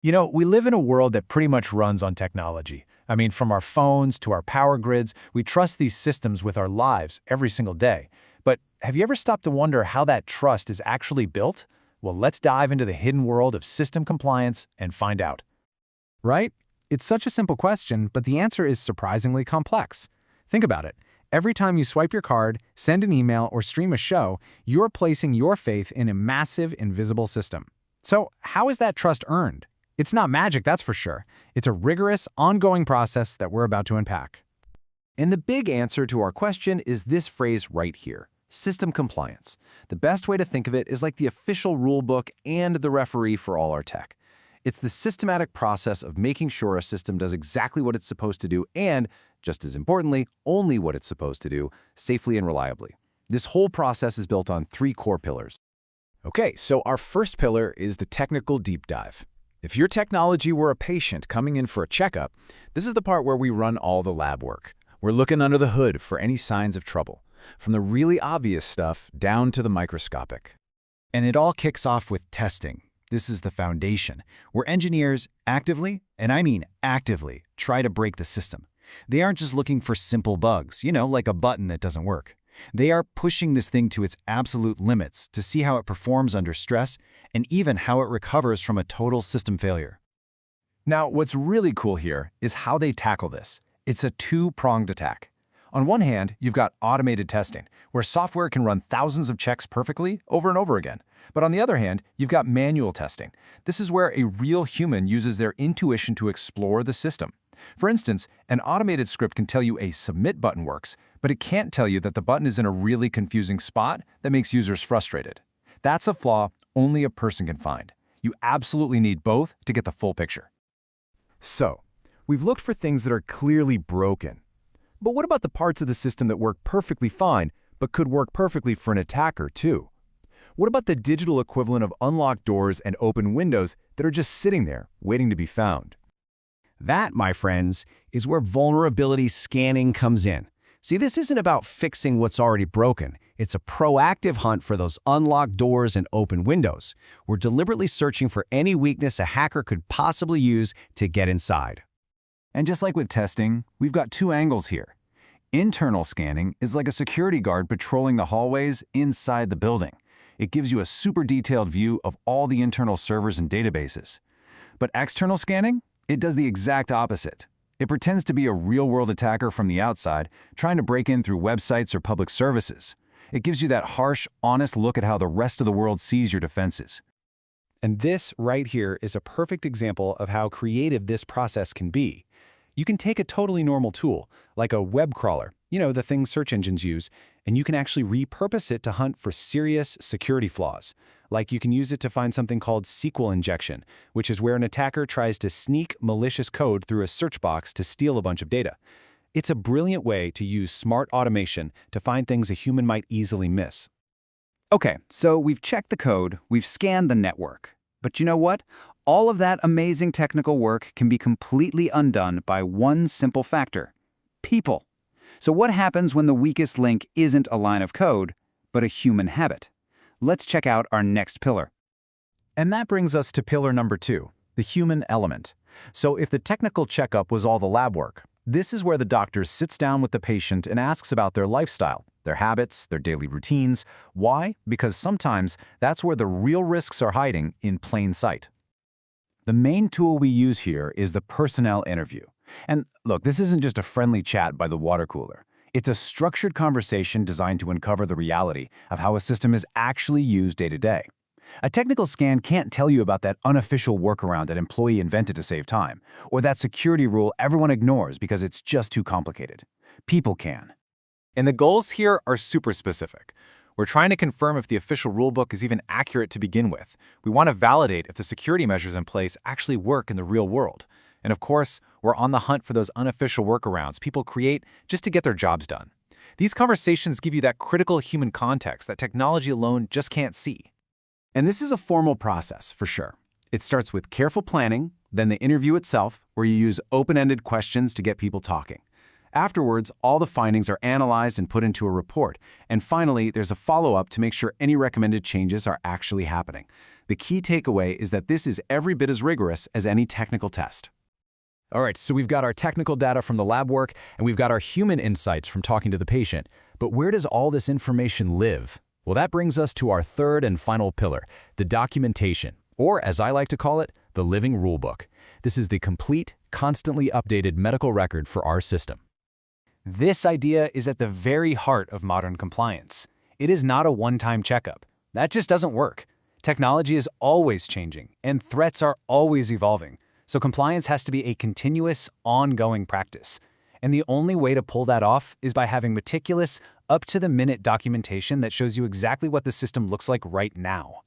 You know, we live in a world that pretty much runs on technology. I mean, from our phones to our power grids, we trust these systems with our lives every single day. But have you ever stopped to wonder how that trust is actually built? Well, let's dive into the hidden world of system compliance and find out. Right? It's such a simple question, but the answer is surprisingly complex. Think about it. Every time you swipe your card, send an email, or stream a show, you're placing your faith in a massive, invisible system. So, how is that trust earned? It's not magic, that's for sure. It's a rigorous, ongoing process that we're about to unpack. And the big answer to our question is this phrase right here: system compliance. The best way to think of it is like the official rule book and the referee for all our tech. It's the systematic process of making sure a system does exactly what it's supposed to do and, just as importantly, only what it's supposed to do, safely and reliably. This whole process is built on 3 core pillars. Okay, so our first pillar is the technical deep dive. If your technology were a patient coming in for a checkup, this is the part where we run all the lab work. We're looking under the hood for any signs of trouble, from the really obvious stuff down to the microscopic. And it all kicks off with testing. This is the foundation, where engineers actively, and I mean actively, try to break the system. They aren't just looking for simple bugs, like a button that doesn't work. They are pushing this thing to its absolute limits to see how it performs under stress and even how it recovers from a total system failure. Now, what's really cool here is how they tackle this. It's a 2-pronged attack. On one hand, you've got automated testing, where software can run thousands of checks perfectly over and over again. But on the other hand, you've got manual testing. This is where a real human uses their intuition to explore the system. For instance, an automated script can tell you a submit button works, but it can't tell you that the button is in a really confusing spot that makes users frustrated. That's a flaw only a person can find. You absolutely need both to get the full picture. So, we've looked for things that are clearly broken. But what about the parts of the system that work perfectly fine, but could work perfectly for an attacker too? What about the digital equivalent of unlocked doors and open windows that are just sitting there, waiting to be found? That, my friends, is where vulnerability scanning comes in. See, this isn't about fixing what's already broken. It's a proactive hunt for those unlocked doors and open windows. We're deliberately searching for any weakness a hacker could possibly use to get inside. And just like with testing, we've got 2 angles here. Internal scanning is like a security guard patrolling the hallways inside the building. It gives you a super detailed view of all the internal servers and databases. But external scanning? It does the exact opposite. It pretends to be a real-world attacker from the outside, trying to break in through websites or public services. It gives you that harsh, honest look at how the rest of the world sees your defenses. And this right here is a perfect example of how creative this process can be. You can take a totally normal tool, like a web crawler, the thing search engines use, and you can actually repurpose it to hunt for serious security flaws. Like you can use it to find something called SQL injection, which is where an attacker tries to sneak malicious code through a search box to steal a bunch of data. It's a brilliant way to use smart automation to find things a human might easily miss. Okay, so we've checked the code, we've scanned the network. But you know what? All of that amazing technical work can be completely undone by one simple factor: people. So what happens when the weakest link isn't a line of code, but a human habit? Let's check out our next pillar. And that brings us to pillar number 2, the human element. So if the technical checkup was all the lab work, this is where the doctor sits down with the patient and asks about their lifestyle, their habits, their daily routines. Why? Because sometimes that's where the real risks are hiding in plain sight. The main tool we use here is the personnel interview. And look, this isn't just a friendly chat by the water cooler. It's a structured conversation designed to uncover the reality of how a system is actually used day to day. A technical scan can't tell you about that unofficial workaround an employee invented to save time, or that security rule everyone ignores because it's just too complicated. People can. And the goals here are super specific. We're trying to confirm if the official rulebook is even accurate to begin with. We want to validate if the security measures in place actually work in the real world. And of course, we're on the hunt for those unofficial workarounds people create just to get their jobs done. These conversations give you that critical human context that technology alone just can't see. And this is a formal process, for sure. It starts with careful planning, then the interview itself, where you use open-ended questions to get people talking. Afterwards, all the findings are analyzed and put into a report. And finally, there's a follow-up to make sure any recommended changes are actually happening. The key takeaway is that this is every bit as rigorous as any technical test. All right, so we've got our technical data from the lab work, and we've got our human insights from talking to the patient. But where does all this information live? Well, that brings us to our third and final pillar, the documentation, or as I like to call it, the living rulebook. This is the complete, constantly updated medical record for our system. This idea is at the very heart of modern compliance. It is not a one-time checkup. That just doesn't work. Technology is always changing, and threats are always evolving. So compliance has to be a continuous, ongoing practice. And the only way to pull that off is by having meticulous, up-to-the-minute documentation that shows you exactly what the system looks like right now.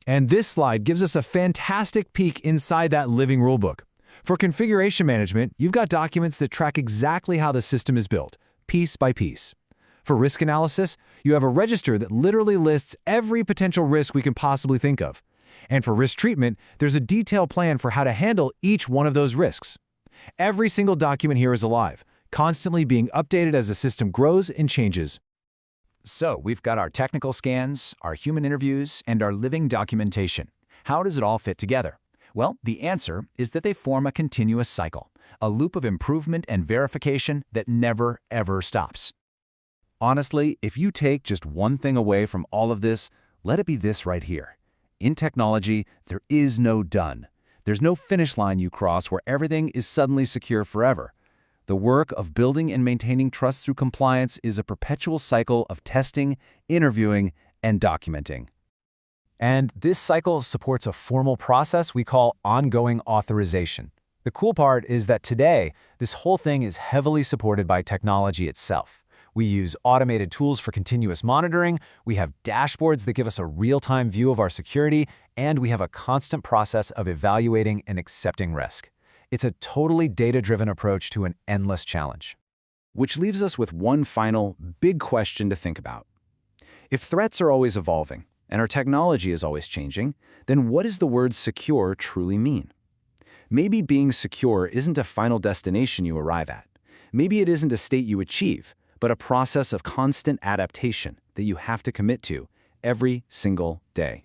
And this slide gives us a fantastic peek inside that living rulebook. For configuration management, you've got documents that track exactly how the system is built, piece by piece. For risk analysis, you have a register that literally lists every potential risk we can possibly think of. And for risk treatment, there's a detailed plan for how to handle each one of those risks. Every single document here is alive, constantly being updated as the system grows and changes. So we've got our technical scans, our human interviews, and our living documentation. How does it all fit together? Well, the answer is that they form a continuous cycle, a loop of improvement and verification that never, ever stops. Honestly, if you take just one thing away from all of this, let it be this right here. In technology, there is no done. There's no finish line you cross where everything is suddenly secure forever. The work of building and maintaining trust through compliance is a perpetual cycle of testing, interviewing, and documenting. And this cycle supports a formal process we call ongoing authorization. The cool part is that today, this whole thing is heavily supported by technology itself. We use automated tools for continuous monitoring, we have dashboards that give us a real-time view of our security, and we have a constant process of evaluating and accepting risk. It's a totally data-driven approach to an endless challenge. Which leaves us with one final, big question to think about. If threats are always evolving, and our technology is always changing, then what does the word secure truly mean? Maybe being secure isn't a final destination you arrive at. Maybe it isn't a state you achieve, but a process of constant adaptation that you have to commit to every single day.